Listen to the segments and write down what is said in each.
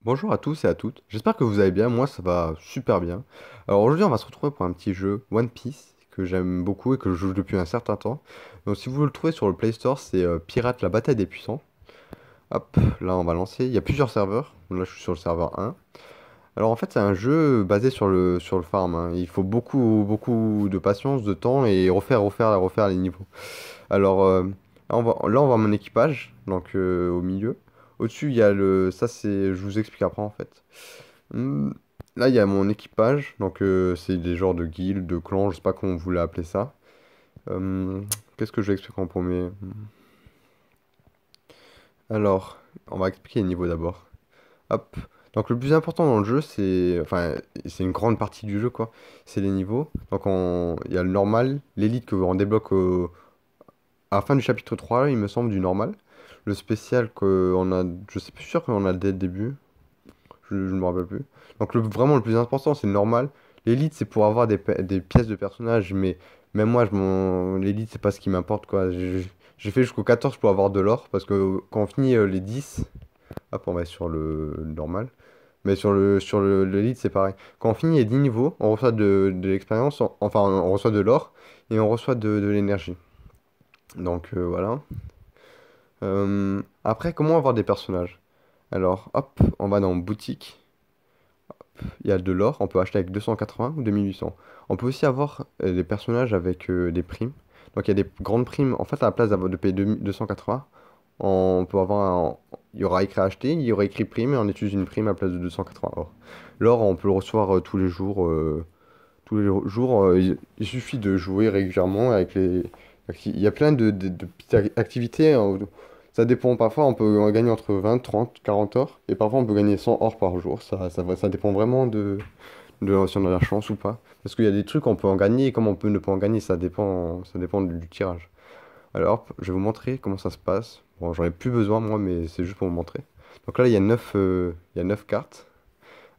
Bonjour à tous et à toutes, j'espère que vous allez bien, moi ça va super bien. Alors aujourd'hui on va se retrouver pour un petit jeu One Piece que j'aime beaucoup et que je joue depuis un certain temps. Donc si vous le trouvez sur le Play Store, c'est Pirate la bataille des puissants. Hop, là on va lancer, il y a plusieurs serveurs, là je suis sur le serveur 1. Alors en fait c'est un jeu basé sur le farm, hein. Il faut beaucoup de patience, de temps et refaire les niveaux. Alors là on voit mon équipage, donc au milieu. Au-dessus il y a le... Ça c'est... Je vous explique après en fait. Hmm, Là, il y a mon équipage, donc c'est des genres de guildes, de clans, je sais pas comment vous voulez appeler ça. Euh, Qu'est-ce que je vais expliquer en premier? Alors, on va expliquer les niveaux d'abord. Hop. Donc le plus important dans le jeu, c'est... Enfin, c'est une grande partie du jeu, quoi. C'est les niveaux. Donc il y a le normal, l'élite que on débloque à la fin du chapitre 3, il me semble, du normal. Le spécial qu'on a... Je sais plus sûr qu'on a dès le début. Je ne me rappelle plus. Donc vraiment le plus important c'est le normal. L'élite c'est pour avoir des pièces de personnages, mais même moi l'élite c'est pas ce qui m'importe quoi. J'ai fait jusqu'au 14 pour avoir de l'or, parce que quand on finit les 10, hop on va sur le normal. Mais l'élite c'est pareil. Quand on finit les 10 niveaux, on reçoit de l'expérience, enfin on reçoit de l'or et on reçoit de l'énergie. Donc voilà. Après comment avoir des personnages? Alors hop, on va dans boutique. Il y a de l'or, on peut acheter avec 280 ou 2800. On peut aussi avoir des personnages avec des primes. Donc il y a des grandes primes. En fait, à la place de payer 280, on peut avoir il y aura écrit acheter, il y aura écrit prime et on utilise une prime à la place de 280 or. L'or, on peut le recevoir tous les jours. Il suffit de jouer régulièrement avec les... Il y a plein de petites activités, hein. Ça dépend, parfois on peut en gagner entre 20, 30, 40 or, et parfois on peut gagner 100 or par jour. Ça dépend vraiment de si on a la chance ou pas. Parce qu'il y a des trucs on peut en gagner, et comme on peut ne pas en gagner, ça dépend du tirage. Alors, hop, je vais vous montrer comment ça se passe. Bon, j'en ai plus besoin moi, mais c'est juste pour vous montrer. Donc là, il y a 9 cartes.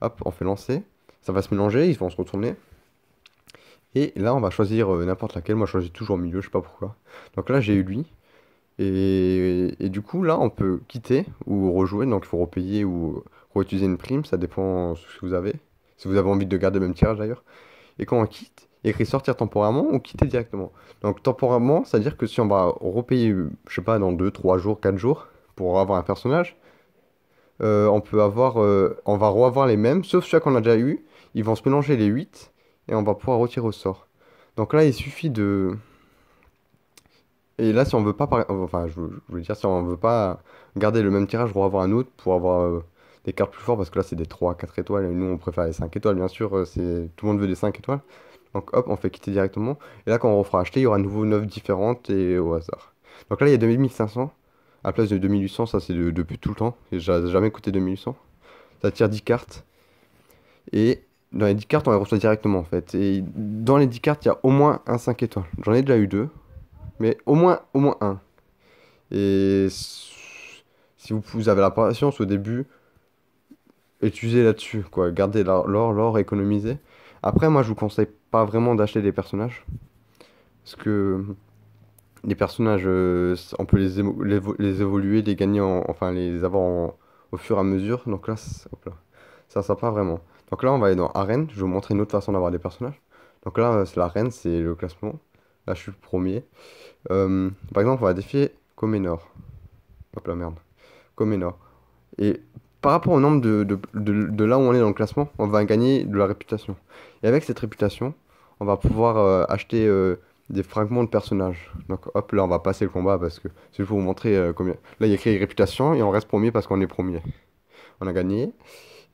Hop, on fait lancer. Ça va se mélanger, ils vont se retourner. Et là, on va choisir n'importe laquelle. Moi, je choisis toujours au milieu, je sais pas pourquoi. Donc là, j'ai eu lui. Et du coup, là, on peut quitter ou rejouer. Donc, il faut repayer ou réutiliser une prime. Ça dépend de ce que vous avez. Si vous avez envie de garder le même tirage d'ailleurs. Et quand on quitte, il y a écrit sortir temporairement ou quitter directement. Donc, temporairement, c'est-à-dire que si on va repayer, je sais pas, dans 2 3 jours, 4 jours, pour avoir un personnage, on va reavoir les mêmes, sauf ceux qu'on a déjà eu. Ils vont se mélanger les 8 et on va pouvoir retirer au sort. Donc là, il suffit de... Et là, si on veut pas, enfin, je veux dire, si on veut pas garder le même tirage pour avoir un autre, pour avoir des cartes plus fortes, parce que là, c'est des 3 4 étoiles, et nous, on préfère les 5 étoiles, bien sûr, tout le monde veut des 5 étoiles. Donc hop, on fait quitter directement. Et là, quand on refera acheter, il y aura à nouveau 9 différentes et au hasard. Donc là, il y a 2500. À la place de 2800, ça c'est depuis tout le temps. Et j'ai jamais coûté 2800. Ça tire 10 cartes. Et dans les 10 cartes, on les reçoit directement en fait. Et dans les 10 cartes, il y a au moins un 5 étoiles. J'en ai déjà eu deux, mais au moins un. Et si vous avez la patience au début, utilisez là-dessus, quoi. Gardez l'or, économisez. Après, moi, je vous conseille pas vraiment d'acheter des personnages. Parce que les personnages, on peut les évoluer, les gagner, enfin les avoir au fur et à mesure. Donc là, hop là, ça sert pas vraiment. Donc là, on va aller dans Arène. Je vais vous montrer une autre façon d'avoir des personnages. Donc là, c'est l'arène, c'est le classement. Là, je suis le premier. Par exemple, on va défier Comenor. Hop là, merde. Comenor. Et par rapport au nombre de là où on est dans le classement, on va gagner de la réputation. Et avec cette réputation, on va pouvoir acheter des fragments de personnages. Donc hop, là on va passer le combat parce que c'est juste pour vous montrer combien. Là il y a écrit réputation et on reste premier parce qu'on est premier. On a gagné.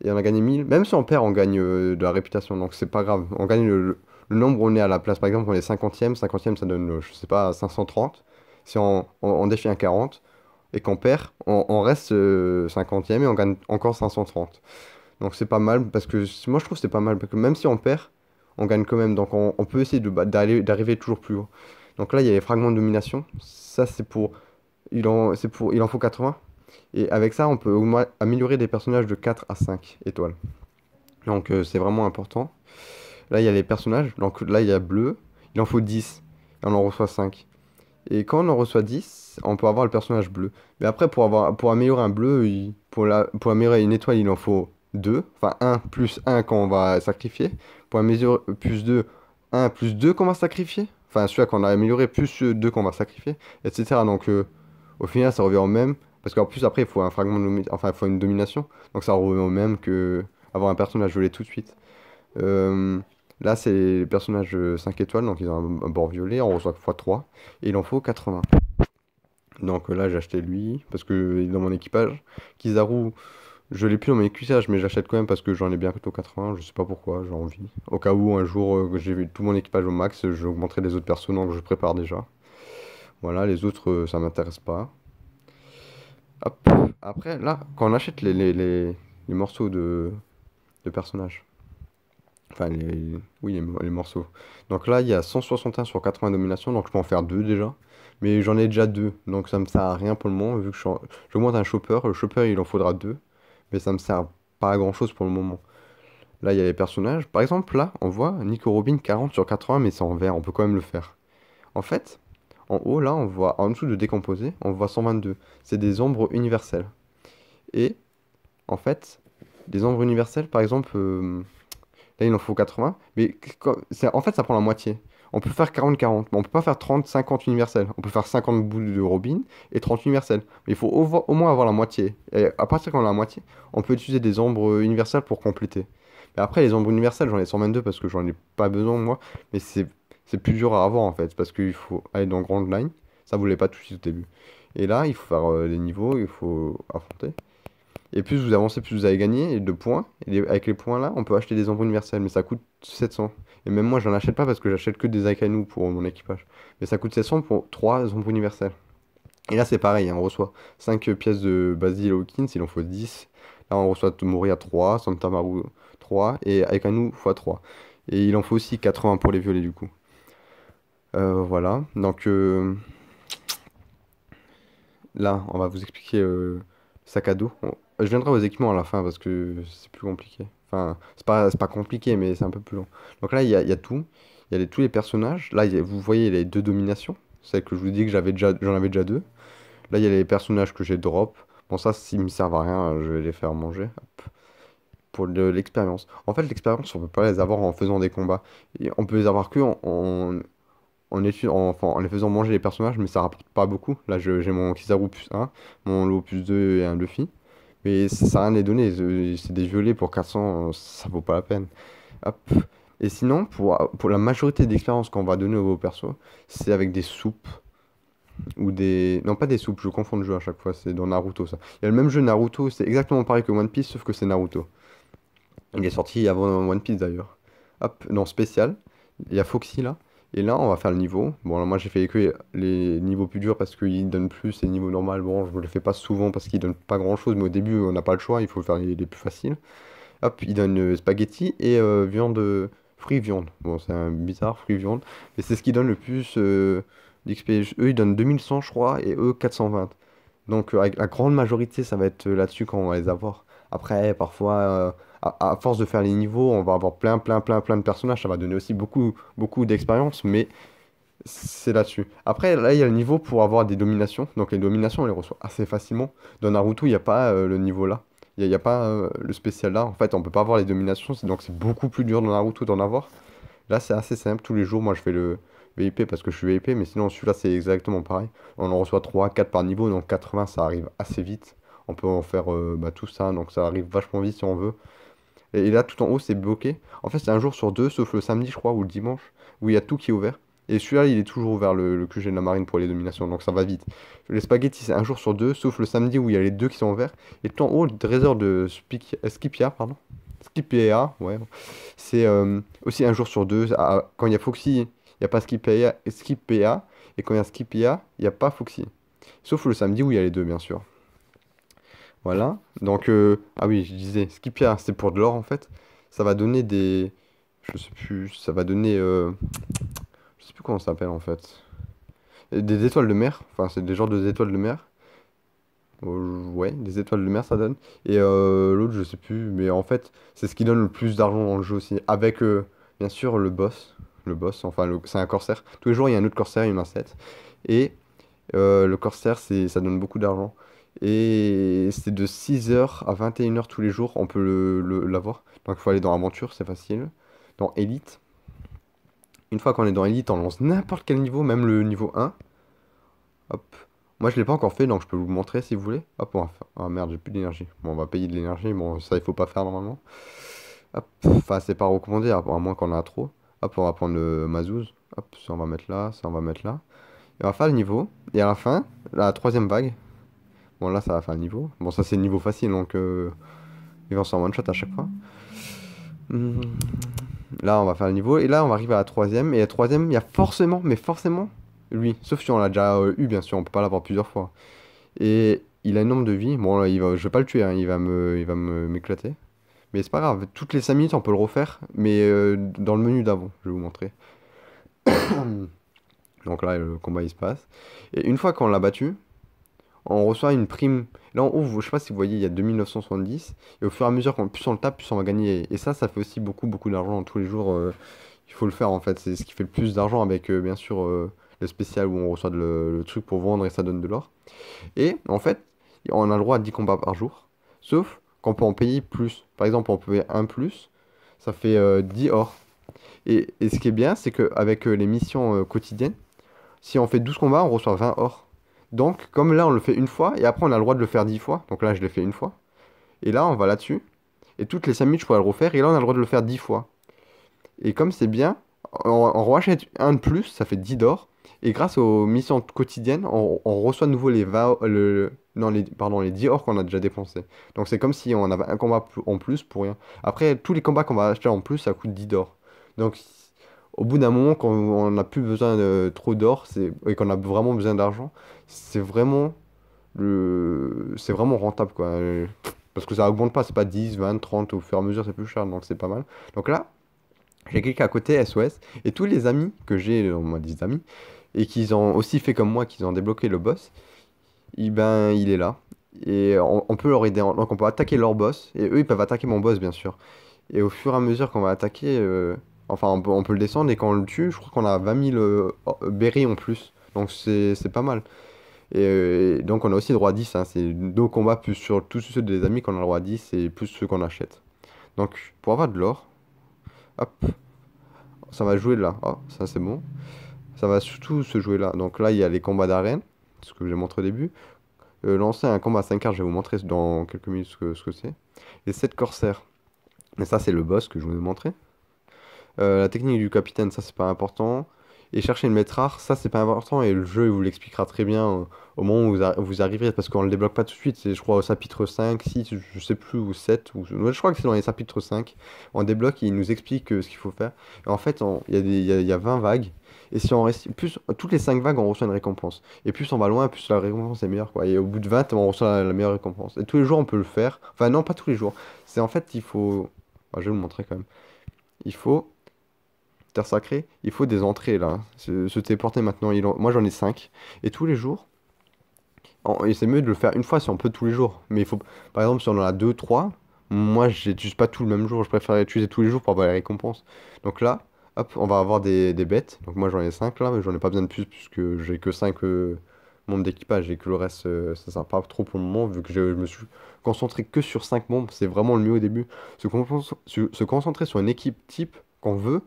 Et on a gagné 1000. Même si on perd, on gagne de la réputation. Donc c'est pas grave. On gagne le nombre où on est à la place. Par exemple, on est 50e. 50e ça donne, je sais pas, 530. Si on défie un 40 et qu'on perd, on reste 50e et on gagne encore 530. Donc c'est pas mal parce que moi je trouve que c'est pas mal parce que même si on perd, on gagne quand même. Donc on peut essayer d'arriver toujours plus haut. Donc là il y a les fragments de domination. Ça il en faut 80. Et avec ça on peut améliorer des personnages de 4 à 5 étoiles. Donc c'est vraiment important. Là il y a les personnages. Donc là il y a bleu. Il en faut 10. Et on en reçoit 5. Et quand on en reçoit 10, on peut avoir le personnage bleu. Mais après, pour améliorer un bleu, pour améliorer une étoile, il en faut 2. Enfin, un plus un quand on va sacrifier. Pour améliorer plus 2, un plus 2 qu'on va sacrifier. Enfin, celui-là qu'on a amélioré, plus 2 qu'on va sacrifier, etc. Donc, au final, ça revient au même. Parce qu'en plus, après, il faut un fragment enfin, il faut une domination. Donc, ça revient au même que avoir un personnage violet tout de suite. Euh, Là, c'est les personnages 5 étoiles, donc ils ont un bord violet, on reçoit x3, et il en faut 80. Donc là, j'ai acheté lui, parce que il est dans mon équipage. Kizaru, je l'ai plus dans mon équipage, mais j'achète quand même parce que j'en ai bientôt 80, je sais pas pourquoi, j'ai envie. Au cas où, un jour, que j'ai vu tout mon équipage au max, j'augmenterai les autres personnages donc je prépare déjà. Voilà, les autres, ça m'intéresse pas. Hop. Après, là, quand on achète les morceaux de personnages, enfin, oui, les morceaux. Donc là, il y a 161 sur 80 domination, donc je peux en faire 2 déjà. Mais j'en ai déjà 2, donc ça me sert à rien pour le moment, vu que j'augmente un chopper. Le chopper, il en faudra 2, mais ça me sert pas à grand chose pour le moment. Là, il y a les personnages. Par exemple, là, on voit Nico Robin 40 sur 80, mais c'est en vert, on peut quand même le faire. En fait, en haut, là, on voit, en dessous de décomposer, on voit 122. C'est des ombres universelles. Et, en fait, des ombres universelles, par exemple, là, il en faut 80. Mais en fait, ça prend la moitié. On peut faire 40-40, mais on peut pas faire 30-50 universels. On peut faire 50 boules de Robin et 30 universels. Mais il faut au moins avoir la moitié. Et à partir qu'on a la moitié, on peut utiliser des ombres universelles pour compléter. Mais après, les ombres universelles, j'en ai 122 parce que j'en ai pas besoin, moi. Mais c'est plus dur à avoir, en fait, parce qu'il faut aller dans Grand Line. Ça, vous l'avez pas tout de suite au début. Et là, il faut faire les niveaux, il faut affronter. Et plus vous avancez, plus vous avez gagné de points. Et avec les points là, on peut acheter des ombres universelles, mais ça coûte 700. Et même moi, j'en achète pas parce que j'achète que des Akainu pour mon équipage. Mais ça coûte 700 pour 3 ombres universelles. Et là, c'est pareil, hein, on reçoit 5 pièces de Basil Hawkins, il en faut 10. Là, on reçoit Moria 3, Santamaru 3 et Akainu x3. Et il en faut aussi 80 pour les violets du coup. Voilà, donc là, on va vous expliquer sac à dos. Je viendrai aux équipements à la fin parce que c'est plus compliqué. Enfin, c'est pas compliqué, mais c'est un peu plus long. Donc là, il y a tout. Il y a tous les personnages. Là, vous voyez les 2 dominations. Celle que je vous dis que j'en avais déjà 2. Là, il y a les personnages que j'ai drop. Bon, ça, s'ils me servent à rien, je vais les faire manger. Hop. Pour de l'expérience. En fait, l'expérience, on peut pas les avoir en faisant des combats. Et on peut les avoir que enfin, en les faisant manger les personnages, mais ça rapporte pas beaucoup. Là, j'ai mon Kizaru plus 1, mon Lo plus 2 et un Luffy. Mais ça sert à rien de les donner. C'est des violets pour 400, ça vaut pas la peine. Hop. Et sinon, pour la majorité d'expériences qu'on va donner aux persos, c'est avec des soupes. Ou des. Non, pas des soupes, je confonds le jeu à chaque fois, c'est dans Naruto ça. Il y a le même jeu Naruto, c'est exactement pareil que One Piece, sauf que c'est Naruto. Il est sorti avant One Piece d'ailleurs. Hop, dans spécial, il y a Foxy là. Et là, on va faire le niveau. Bon, là, moi j'ai fait que les niveaux plus durs parce qu'ils donnent plus. Et les niveaux normaux, bon, je ne le fais pas souvent parce qu'ils donnent pas grand chose. Mais au début, on n'a pas le choix, il faut faire les plus faciles. Hop, ils donnent spaghetti et viande, fruits viande. Bon, c'est un bizarre, fruits viande. Mais c'est ce qui donne le plus d'XP. Eux, ils donnent 2100, je crois, et eux, 420. Donc, avec la grande majorité, ça va être là-dessus qu'on va les avoir. Après, parfois, à force de faire les niveaux, on va avoir plein de personnages. Ça va donner aussi beaucoup d'expérience, mais c'est là-dessus. Après, là, il y a le niveau pour avoir des dominations. Donc, les dominations, on les reçoit assez facilement. Dans Naruto, il n'y a pas le niveau là. Il y a pas le spécial là. En fait, on peut pas avoir les dominations. Donc, c'est beaucoup plus dur dans Naruto d'en avoir. Là, c'est assez simple. Tous les jours, moi, je fais le VIP parce que je suis VIP. Mais sinon, celui-là, c'est exactement pareil. On en reçoit 3 4 par niveau. Donc, 80, ça arrive assez vite. On peut en faire tout ça. Donc, ça arrive vachement vite si on veut. Et là, tout en haut, c'est bloqué. En fait, c'est un jour sur deux, sauf le samedi, je crois, ou le dimanche, où il y a tout qui est ouvert. Et celui-là, il est toujours ouvert, le QG de la marine pour les dominations, donc ça va vite. Les spaghettis, c'est un jour sur deux, sauf le samedi où il y a les deux qui sont ouverts. Et tout en haut, le trésor de Skipia, pardon. Skipia, ouais. C'est aussi un jour sur deux. Quand il y a Foxy, il n'y a pas Skipia. Et quand il y a Skipia, il n'y a pas Foxy. Sauf le samedi où il y a les deux, bien sûr. Voilà. Donc, ah oui, je disais, Skipia, c'est pour de l'or en fait. Ça va donner des. Je sais plus, ça va donner. Je sais plus comment ça s'appelle en fait. Des étoiles de mer. Enfin, c'est des genres de étoiles de mer. Ouais, des étoiles de mer ça donne. Et l'autre, je sais plus. Mais en fait, c'est ce qui donne le plus d'argent dans le jeu aussi. Avec, bien sûr, le boss. Le boss, enfin, c'est un corsaire. Tous les jours, il y a un autre corsaire, il y en a 7. Et le corsaire, ça donne beaucoup d'argent. Et c'est de 6 h à 21 h tous les jours, on peut l'avoir. Donc il faut aller dans aventure, c'est facile. Dans élite. Une fois qu'on est dans élite, on lance n'importe quel niveau, même le niveau 1. Hop. Moi je l'ai pas encore fait, donc je peux vous montrer si vous voulez. Hop, on va faire. Ah merde, j'ai plus d'énergie. Bon, on va payer de l'énergie. Bon, ça il faut pas faire normalement. Hop. Enfin, c'est pas recommandé, à moins qu'on en a trop. Hop, on va prendre le Mazouz. Hop, ça on va mettre là, ça on va mettre là. Et on va faire le niveau. Et à la fin, la troisième vague. Bon, là, ça va faire le niveau. Bon, ça, c'est le niveau facile, donc ils vont s'en one shot à chaque fois. Hmm. Là, on va faire le niveau. Et là, on va arriver à la troisième. Et la troisième, il y a forcément, mais forcément, lui. Sauf si on l'a déjà eu, bien sûr. On peut pas l'avoir plusieurs fois. Et il a un nombre de vie. Bon, là, je vais pas le tuer, hein, m'éclater. Mais c'est pas grave. Toutes les 5 minutes, on peut le refaire. Mais dans le menu d'avant, je vais vous montrer. Donc là, le combat, il se passe. Et une fois qu'on l'a battu, on reçoit une prime. Là en haut, je sais pas si vous voyez, il y a 2970. Et au fur et à mesure, plus on le tape, plus on va gagner. Et ça fait aussi beaucoup, beaucoup d'argent tous les jours. Il faut le faire en fait. C'est ce qui fait le plus d'argent avec, bien sûr, le spécial où on reçoit le truc pour vendre et ça donne de l'or. Et en fait, on a le droit à 10 combats par jour. Sauf qu'on peut en payer plus. Par exemple, on peut payer un plus. Ça fait 10 or. Et ce qui est bien, c'est qu'avec les missions quotidiennes, si on fait 12 combats, on reçoit 20 or. Donc, comme là, on le fait une fois, et après, on a le droit de le faire 10 fois. Donc là, je l'ai fait une fois. Et là, on va là-dessus. Et toutes les 5 minutes, je pourrais le refaire. Et là, on a le droit de le faire 10 fois. Et comme c'est bien, on rachète un de plus, ça fait 10 d'or. Et grâce aux missions quotidiennes, on reçoit de nouveau les 20, non, pardon, les 10 or qu'on a déjà dépensés. Donc c'est comme si on avait un combat en plus pour rien. Après, tous les combats qu'on va acheter en plus, ça coûte 10 d'or. Donc au bout d'un moment, quand on n'a plus besoin de trop d'or, et qu'on a vraiment besoin d'argent, c'est vraiment c'est vraiment rentable, quoi. Parce que ça augmente pas, c'est pas 10, 20, 30, au fur et à mesure, c'est plus cher, donc c'est pas mal. Donc là, j'ai quelqu'un à côté, SOS, et tous les amis que j'ai, on m'a dit des amis, et qui ont aussi fait comme moi, qui ont débloqué le boss, ben, il est là. Et on peut leur aider, donc on peut attaquer leur boss, et eux, ils peuvent attaquer mon boss, bien sûr. Et au fur et à mesure qu'on va attaquer, enfin, on peut le descendre, et quand on le tue, je crois qu'on a 20 000 berries en plus. Donc c'est pas mal. Et donc on a aussi le droit à 10, hein, c'est nos combats plus sur tous ceux des amis qu'on a le droit à 10 et plus ceux qu'on achète. Donc pour avoir de l'or, hop, ça va jouer là. Oh, ça c'est bon. Ça va surtout se jouer là. Donc là il y a les combats d'arène, ce que j'ai montré au début. Lancer un combat à 5 cartes, je vais vous montrer dans quelques minutes ce que c'est. Les 7 corsaires. Et ça c'est le boss que je vous ai montré. La technique du capitaine, ça c'est pas important. Et chercher une maître rare, ça c'est pas important et le jeu il vous l'expliquera très bien au moment où vous arriverez parce qu'on le débloque pas tout de suite, c'est je crois au chapitre 5, 6, je sais plus, ou 7, ouais, je crois que c'est dans les chapitres 5. On débloque et il nous explique ce qu'il faut faire. Et en fait, il y a 20 vagues et si on reste, plus, toutes les 5 vagues on reçoit une récompense. Et plus on va loin, plus la récompense est meilleure, quoi. Et au bout de 20, on reçoit la meilleure récompense. Et tous les jours on peut le faire. Enfin non, pas tous les jours. C'est en fait, il faut... Bah, je vais vous le montrer quand même. Il faut... Terre sacrée, il faut des entrées là. Se téléporter maintenant. Moi j'en ai 5. Et tous les jours, et c'est mieux de le faire une fois si on peut tous les jours. Mais il faut, par exemple, si on en a 2, 3, moi j'utilise pas tout le même jour. Je préfère utiliser tous les jours pour avoir les récompenses. Donc là, hop, on va avoir des bêtes. Donc moi j'en ai 5 là, mais j'en ai pas besoin de plus puisque j'ai que 5 membres d'équipage et que le reste ça sert pas trop pour le moment vu que je me suis concentré que sur 5 membres. C'est vraiment le mieux au début. Se concentrer sur une équipe type qu'on veut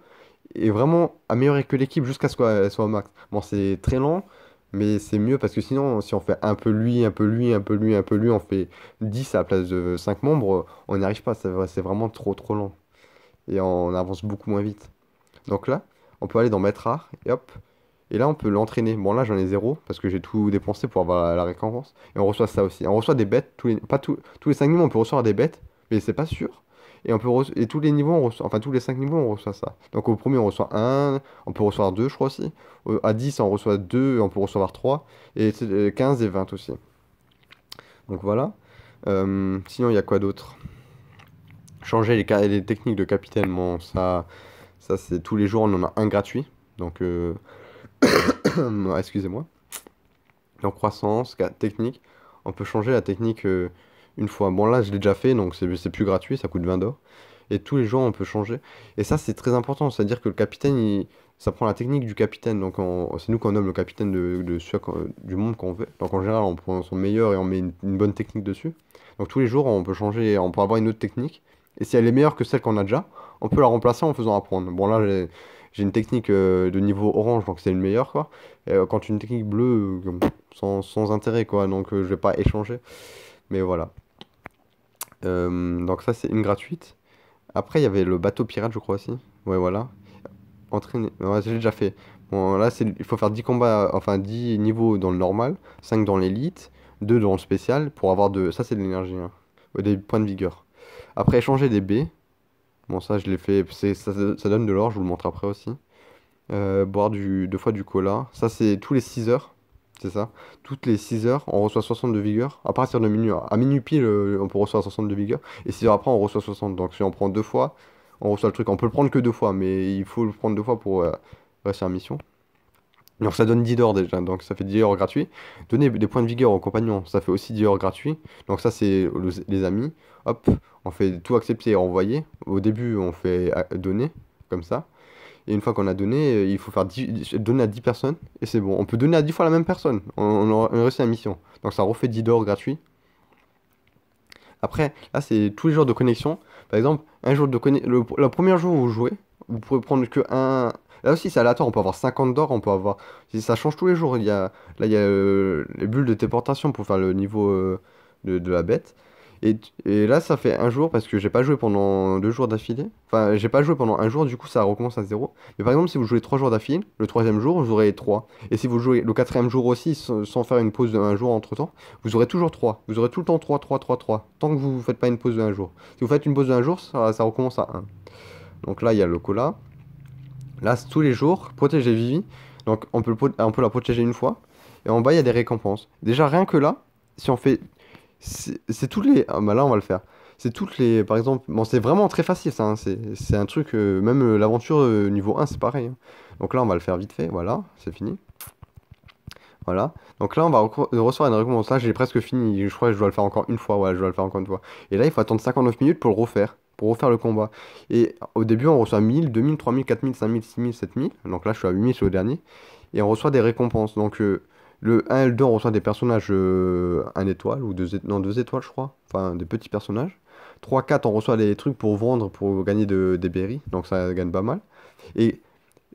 et vraiment améliorer que l'équipe jusqu'à ce qu'elle soit au max. Bon, c'est très lent, mais c'est mieux parce que sinon, si on fait un peu lui, un peu lui, un peu lui, un peu lui, on fait 10 à la place de 5 membres, on n'y arrive pas, c'est vraiment trop trop lent. Et on avance beaucoup moins vite. Donc là, on peut aller dans Maître Rare, et hop, et là on peut l'entraîner. Bon là j'en ai zéro parce que j'ai tout dépensé pour avoir la récompense. Et on reçoit ça aussi. On reçoit des bêtes, pas tous les 5 niveaux on peut recevoir des bêtes, mais c'est pas sûr. Et, et tous les niveaux, enfin tous les 5 niveaux, on reçoit ça. Donc au premier, on reçoit un, on peut recevoir 2, je crois aussi. À 10, on reçoit 2, on peut recevoir 3. Et 15 et 20 aussi. Donc voilà. Sinon, il y a quoi d'autre? Changer les techniques de capitaine, bon, ça c'est tous les jours, on en a un gratuit. Donc, excusez-moi. Donc croissance, technique. On peut changer la technique une fois. Bon là, je l'ai déjà fait, donc c'est plus gratuit, ça coûte 20 d'or. Et tous les jours, on peut changer. Et ça, c'est très important. C'est-à-dire que le capitaine, ça prend la technique du capitaine. Donc, c'est nous qu'on nomme le capitaine de du monde qu'on veut. Donc, en général, on prend son meilleur et on met une bonne technique dessus. Donc, tous les jours, on peut changer, on peut avoir une autre technique. Et si elle est meilleure que celle qu'on a déjà, on peut la remplacer en faisant apprendre. Bon, là, j'ai une technique de niveau orange, donc c'est le meilleur, quoi. Et, quand une technique bleue, sans intérêt, quoi. Donc, je vais pas échanger. Mais voilà. Donc, ça, c'est une gratuite. Après, il y avait le bateau pirate, je crois aussi. Ouais, voilà. Entraîner. Ouais, j'ai déjà fait. Bon, là, il faut faire 10 combats, enfin 10 niveaux dans le normal, 5 dans l'élite, 2 dans le spécial pour avoir de. Ça, c'est de l'énergie, hein. Ouais, des points de vigueur. Après, échanger des baies. Bon, ça, je l'ai fait. Ça donne de l'or, je vous le montre après aussi. Boire deux fois du cola. Ça, c'est tous les 6 heures. C'est ça. Toutes les 6 heures, on reçoit 60 de vigueur. À partir de minuit. À minuit pile, on peut recevoir 60 de vigueur. Et 6 heures après, on reçoit 60. Donc, si on prend deux fois, on reçoit le truc. On peut le prendre que deux fois, mais il faut le prendre deux fois pour réussir la mission. Donc, ça donne 10 d'or déjà. Donc, ça fait 10 heures gratuits. Donner des points de vigueur aux compagnons, ça fait aussi 10 heures gratuits. Donc, ça, c'est les amis. Hop, on fait tout accepter et envoyer. Au début, on fait donner, comme ça. Et une fois qu'on a donné, il faut faire donner à 10 personnes. Et c'est bon. On peut donner à 10 fois la même personne. On a réussi la mission. Donc ça refait 10 d'or gratuit. Après, là, c'est tous les jours de connexion. Par exemple, un jour de connexion. Le premier jour où vous jouez, vous pouvez prendre que un. Là aussi, c'est aléatoire. On peut avoir 50 d'or. On peut avoir. Ça change tous les jours. Là, il y a les bulles de téléportation pour faire le niveau de la bête. Et là, ça fait un jour parce que j'ai pas joué pendant 2 jours d'affilée. Enfin, j'ai pas joué pendant un jour, du coup, ça recommence à zéro. Mais par exemple, si vous jouez 3 jours d'affilée, le troisième jour, vous aurez 3. Et si vous jouez le quatrième jour aussi, sans faire une pause de un jour entre temps, vous aurez toujours 3. Vous aurez tout le temps 3, 3, 3, 3. Tant que vous faites pas une pause de un jour. Si vous faites une pause de un jour, ça recommence à un. Donc là, il y a le cola. Là, c'est tous les jours, protéger Vivi. Donc on peut la protéger une fois. Et en bas, il y a des récompenses. Déjà, rien que là, si on fait c'est toutes les. Ah, bah là, on va le faire. C'est toutes les. Par exemple. Bon, c'est vraiment très facile, ça, hein. C'est un truc. Même l'aventure niveau 1, c'est pareil, hein. Donc là, on va le faire vite fait. Voilà, c'est fini. Voilà. Donc là, on va recevoir une récompense. Là, j'ai presque fini. Je crois que je dois le faire encore une fois. Ouais, je dois le faire encore une fois. Et là, il faut attendre 59 minutes pour le refaire. Pour refaire le combat. Et au début, on reçoit 1000, 2000, 3000, 4000, 5000, 6000, 7000. Donc là, je suis à 8000, c'est le dernier. Et on reçoit des récompenses. Donc le 1 et le 2, on reçoit des personnages 1 étoile ou 2 étoiles. Non, 2 étoiles, je crois. Enfin, des petits personnages. 3 4, on reçoit des trucs pour vendre, pour gagner des berries. Donc ça gagne pas mal. Et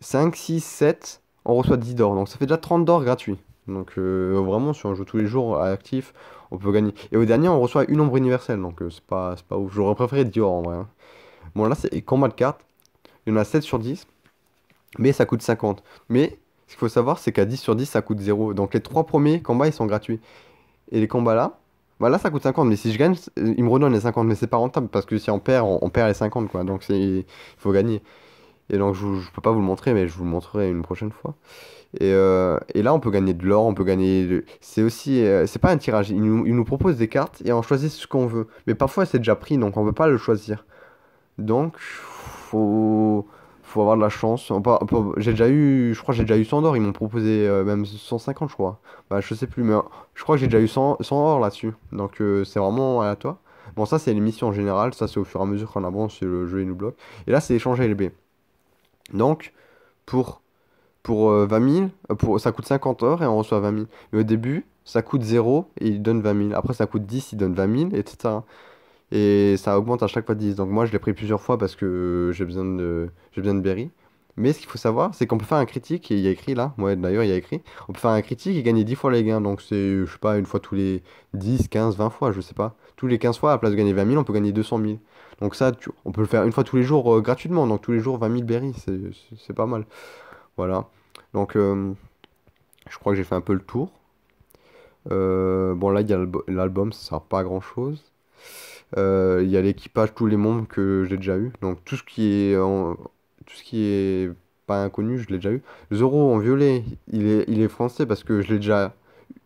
5 6 7, on reçoit 10 d'or. Donc ça fait déjà 30 d'or gratuit. Donc vraiment, si on joue tous les jours à actif, on peut gagner. Et au dernier, on reçoit une ombre universelle. Donc c'est pas ouf. J'aurais préféré 10 d'or en vrai, hein. Bon, là, c'est combat de cartes. Il y en a 7 sur 10. Mais ça coûte 50. Mais ce qu'il faut savoir, c'est qu'à 10 sur 10, ça coûte 0. Donc les 3 premiers combats, ils sont gratuits. Et les combats là, bah là, ça coûte 50. Mais si je gagne, ils me redonnent les 50. Mais c'est pas rentable parce que si on perd, on perd les 50, quoi. Donc il faut gagner. Et donc je peux pas vous le montrer, mais je vous le montrerai une prochaine fois. Et là, on peut gagner de l'or, on peut gagner. C'est aussi. C'est pas un tirage. Ils nous proposent des cartes et on choisit ce qu'on veut. Mais parfois, c'est déjà pris, donc on peut pas le choisir. Donc, faut avoir de la chance. J'ai déjà eu, je crois que j'ai déjà eu 100 d'or. Ils m'ont proposé même 150, je crois. Bah, je sais plus, mais je crois que j'ai déjà eu 100 or là-dessus. Donc, c'est vraiment aléatoire. Bon, ça, c'est les missions en général. Ça, c'est au fur et à mesure qu'on avance, le jeu il nous bloque. Et là, c'est échanger LB. Donc, pour, pour 20 000, ça coûte 50 or et on reçoit 20 000. Mais au début, ça coûte 0 et il donne 20 000. Après, ça coûte 10, il donne 20 000, etc. Et ça augmente à chaque fois de 10. Donc moi, je l'ai pris plusieurs fois parce que j'ai besoin de berry. Mais ce qu'il faut savoir, c'est qu'on peut faire un critique, et il y a écrit là, ouais d'ailleurs il y a écrit, on peut faire un critique et gagner 10 fois les gains. Donc c'est, je sais pas, une fois tous les 10, 15, 20 fois, je sais pas. Tous les 15 fois, à la place de gagner 20 000, on peut gagner 200 000. Donc ça, on peut le faire une fois tous les jours gratuitement. Donc tous les jours 20 000 berries, c'est pas mal. Voilà. Donc je crois que j'ai fait un peu le tour. Bon là, il y a l'album, ça sert pas à grand chose. Il y a l'équipage, tous les membres que j'ai déjà eu. Donc tout ce qui est pas inconnu, je l'ai déjà eu. Zoro en violet, il est français parce que je l'ai déjà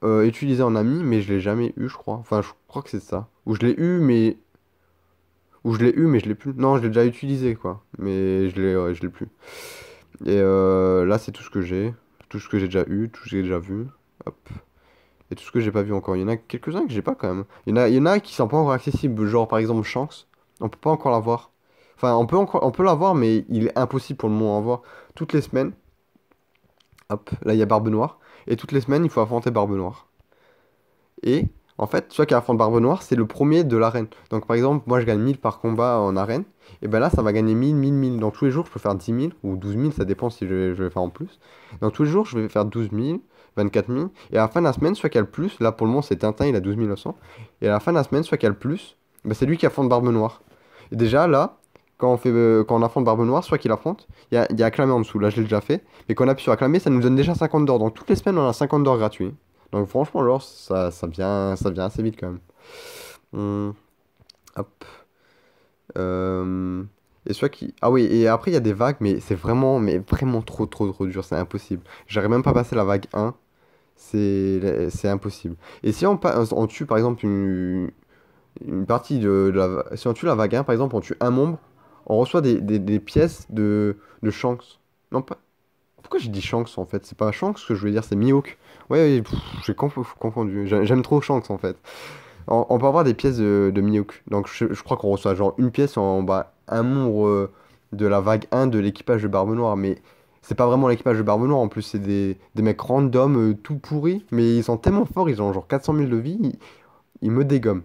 utilisé en ami, mais je l'ai jamais eu, je crois. Enfin, je crois que c'est ça. Ou je l'ai eu, mais je l'ai plus. Non, je l'ai déjà utilisé, quoi. Mais je l'ai plus. Et là, c'est tout ce que j'ai. Tout ce que j'ai déjà eu, tout ce que j'ai déjà vu. Hop. Et tout ce que j'ai pas vu encore. Il y en a quelques-uns que j'ai pas quand même. Il y en a qui sont pas encore accessibles. Genre par exemple Shanks. On peut pas encore l'avoir. Enfin, on peut l'avoir, mais il est impossible pour le moment à avoir. Toutes les semaines, hop, là il y a Barbe Noire. Et toutes les semaines, il faut affronter Barbe Noire. Et en fait, celui qui affronte Barbe Noire, c'est le premier de l'arène. Donc par exemple, moi je gagne 1000 par combat en arène. Et ben là, ça va gagner 1000, 1000, 1000. Donc tous les jours, je peux faire 10 000 ou 12 000, ça dépend si je vais faire en plus. Donc tous les jours, je vais faire 12 000, 24 000. Et à la fin de la semaine, celui qui a le plus, là pour le moment c'est Tintin, il a 12 900. Et à la fin de la semaine, celui qui a le plus, ben, c'est lui qui affronte Barbe Noire. Et déjà là, quand on affronte Barbe Noire, soit qu'il affronte, il y a acclamé en dessous. Là, je l'ai déjà fait. Mais quand on appuie sur acclamer, ça nous donne déjà 50 d'or. Donc toutes les semaines, on a 50 d'or gratuits. Donc franchement, alors, ça vient assez vite quand même. Hum, hop. Euh, Et soit qui... Ah oui, et après, il y a des vagues, mais vraiment trop dur. C'est impossible. J'arrive même pas à passer la vague 1. C'est impossible. Et si on tue, par exemple, une partie si on tue la vague 1, par exemple, on tue un membre, on reçoit des pièces de Shanks. Non, pas... Pourquoi j'ai dit Shanks, en fait? C'est pas Shanks que je voulais dire, c'est Mihawk. Ouais, ouais, j'ai confondu. J'aime trop Shanks, en fait. On peut avoir des pièces de Mihawk. Donc je crois qu'on reçoit genre une pièce en bas, un membre de la vague 1 de l'équipage de Barbe Noire. Mais c'est pas vraiment l'équipage de Barbe Noire, en plus c'est des mecs random, tout pourris. Mais ils sont tellement forts, ils ont genre 400 000 de vie, ils me dégomment.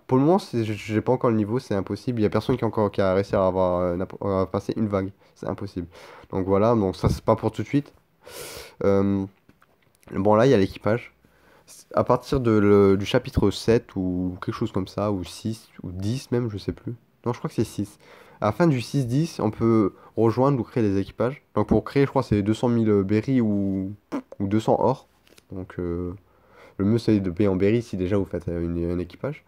Pour le moment, j'ai pas encore le niveau, c'est impossible. Il y a personne qui a réussi à avoir à passer une vague. C'est impossible. Donc voilà, donc ça c'est pas pour tout de suite. Euh, bon là, il y a l'équipage. À partir du chapitre 7 ou quelque chose comme ça, ou 6 ou 10 même, je sais plus. Non, je crois que c'est 6. À la fin du 6-10, on peut rejoindre ou créer des équipages. Donc pour créer, je crois que c'est 200 000 berries ou 200 or. Donc le mieux c'est de payer en berries si déjà vous faites un équipage.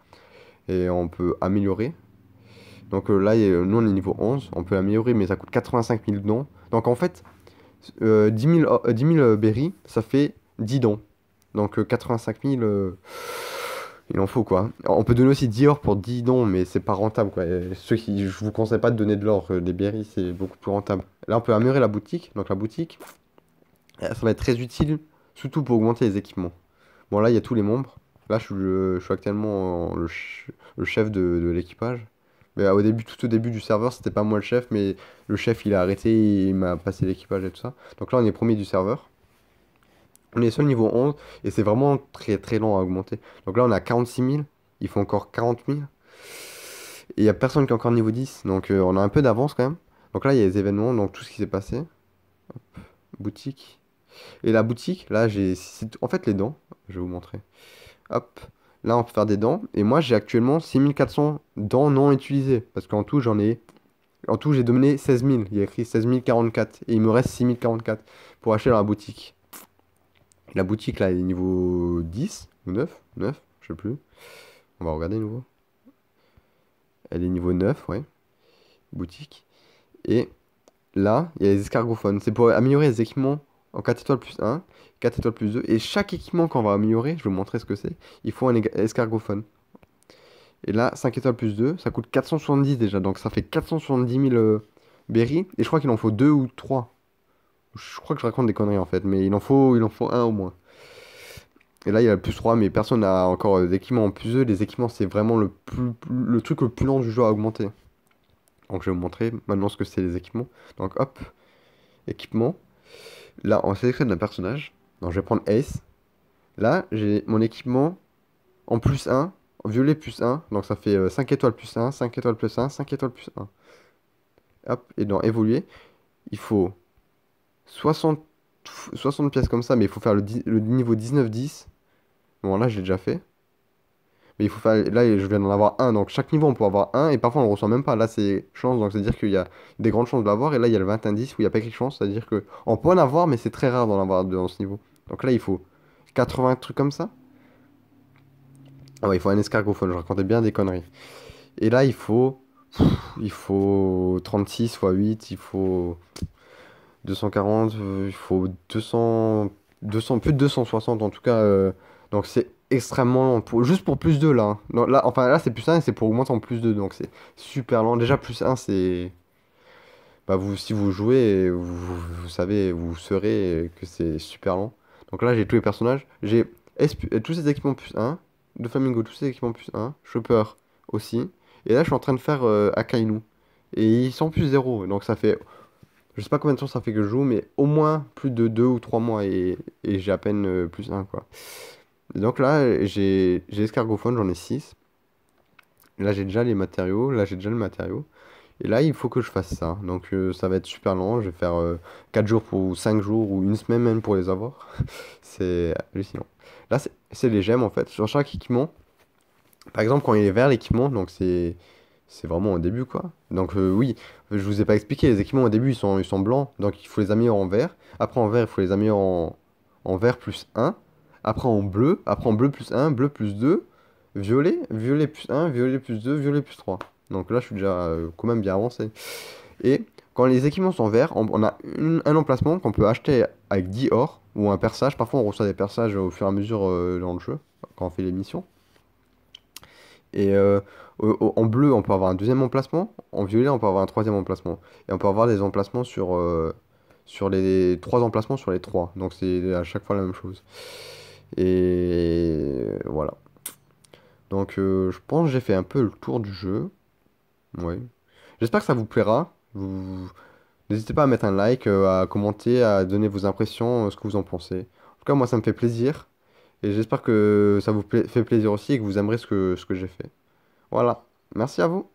Et on peut améliorer. Donc là, nous on est niveau 11, on peut améliorer, mais ça coûte 85 000 dons. Donc en fait, 10 000 berries, ça fait 10 dons. Donc 85 000, il en faut quoi. On peut donner aussi 10 or pour 10 dons, mais c'est pas rentable quoi. Et je vous conseille pas de donner de l'or, des berries, c'est beaucoup plus rentable. Là, on peut améliorer la boutique. Donc la boutique, ça va être très utile, surtout pour augmenter les équipements. Bon, là, il y a tous les membres. Là, je suis actuellement le chef de l'équipage. Mais tout au début du serveur, c'était pas moi le chef, mais le chef il a arrêté, il m'a passé l'équipage et tout ça. Donc là, on est premier du serveur. On est seul niveau 11 et c'est vraiment très lent à augmenter. Donc là, on a 46 000, il faut encore 40 000. Et il n'y a personne qui est encore niveau 10, donc on a un peu d'avance quand même. Donc là, il y a les événements, donc tout ce qui s'est passé. Boutique. Et la boutique, là, en fait les dents, je vais vous montrer. Hop, là on peut faire des dents. Et moi j'ai actuellement 6400 dents non utilisées. Parce qu'en tout En tout j'ai donné 16 000. Il y a écrit 16 044. Et il me reste 6 044 pour acheter dans la boutique. La boutique là elle est niveau 10 ou 9 9, je sais plus. On va regarder nouveau. Elle est niveau 9, ouais. Boutique. Et là, il y a les escargophones. C'est pour améliorer les équipements en 4 étoiles plus 1, 4 étoiles plus 2. Et chaque équipement qu'on va améliorer, je vais vous montrer ce que c'est, il faut un escargophone. Et là, 5 étoiles plus 2, ça coûte 470 déjà. Donc ça fait 470 000 berries. Et je crois qu'il en faut 2 ou 3. Je crois que je raconte des conneries en fait, mais il en faut un au moins. Et là, il y a le plus 3, mais personne n'a encore d'équipement en plus 2. Les équipements, c'est vraiment le truc le plus lent du jeu à augmenter. Donc je vais vous montrer maintenant ce que c'est les équipements. Donc hop, équipement. Là, on sélectionne un personnage. Donc je vais prendre Ace. Là, j'ai mon équipement en plus 1, en violet plus 1. Donc ça fait 5 étoiles plus 1, 5 étoiles plus 1, 5 étoiles plus 1. Hop, et dans évoluer, il faut 60, 60 pièces comme ça, mais il faut faire le niveau 19-10. Bon, là, j'ai déjà fait. Mais il faut faire. Là, je viens d'en avoir un. Donc, chaque niveau, on peut avoir un. Et parfois, on le reçoit même pas. Là, c'est chance. Donc, c'est-à-dire qu'il y a des grandes chances de l'avoir. Et là, il y a le 21-10 où il n'y a pas écrit chance. C'est-à-dire que on peut en avoir, mais c'est très rare d'en avoir dans ce niveau. Donc là, il faut 80 trucs comme ça. Ah ouais, il faut un escargophone. Je racontais bien des conneries. Et là, il faut 36 fois 8. Il faut 240. Il faut 200, plus de 260 en tout cas. Donc, c'est extrêmement lent. Juste pour plus 2 là, hein. Non, là, enfin là c'est plus 1 et c'est pour augmenter en plus 2. Donc c'est super lent. Déjà plus 1 c'est... Bah, si vous jouez, vous savez, vous saurez que c'est super lent. Donc là j'ai tous les personnages. J'ai tous ces équipements plus 1. De Flamingo, tous ces équipements plus 1. Chopper aussi. Et là je suis en train de faire Akainu. Et ils sont plus zéro. Donc ça fait, je sais pas combien de temps ça fait que je joue, mais au moins plus de 2 ou 3 mois et j'ai à peine plus un quoi. Et donc là, j'ai escargophone, j'en ai 6. Là, j'ai déjà les matériaux. Là, j'ai déjà le matériau. Et là, il faut que je fasse ça. Donc, ça va être super lent. Je vais faire 4 jours ou 5 jours ou une semaine même pour les avoir. C'est hallucinant. Là, c'est les gemmes en fait. Sur chaque équipement, par exemple, quand il est vert, l'équipement, donc c'est vraiment au début quoi. Donc, oui, je vous ai pas expliqué. Les équipements au début, ils sont blancs. Donc, il faut les améliorer en vert. Après, en vert, il faut les améliorer en vert plus un. Après, en bleu. Après, en bleu plus un, bleu plus 2. Violet, violet plus un, violet plus 2, violet plus 3. Donc là, je suis déjà quand même bien avancé. Et quand les équipements sont verts, on a un emplacement qu'on peut acheter avec 10 or ou un perçage. Parfois, on reçoit des perçages au fur et à mesure dans le jeu, quand on fait les missions. Et en bleu, on peut avoir un deuxième emplacement. En violet, on peut avoir un troisième emplacement. Et on peut avoir des emplacements sur les trois emplacements sur les trois. Donc c'est à chaque fois la même chose. Et voilà. Donc je pense que j'ai fait un peu le tour du jeu. Ouais. J'espère que ça vous plaira. N'hésitez pas à mettre un like, à commenter, à donner vos impressions, ce que vous en pensez. En tout cas, moi, ça me fait plaisir. Et j'espère que ça vous fait plaisir aussi et que vous aimerez ce que j'ai fait. Voilà. Merci à vous.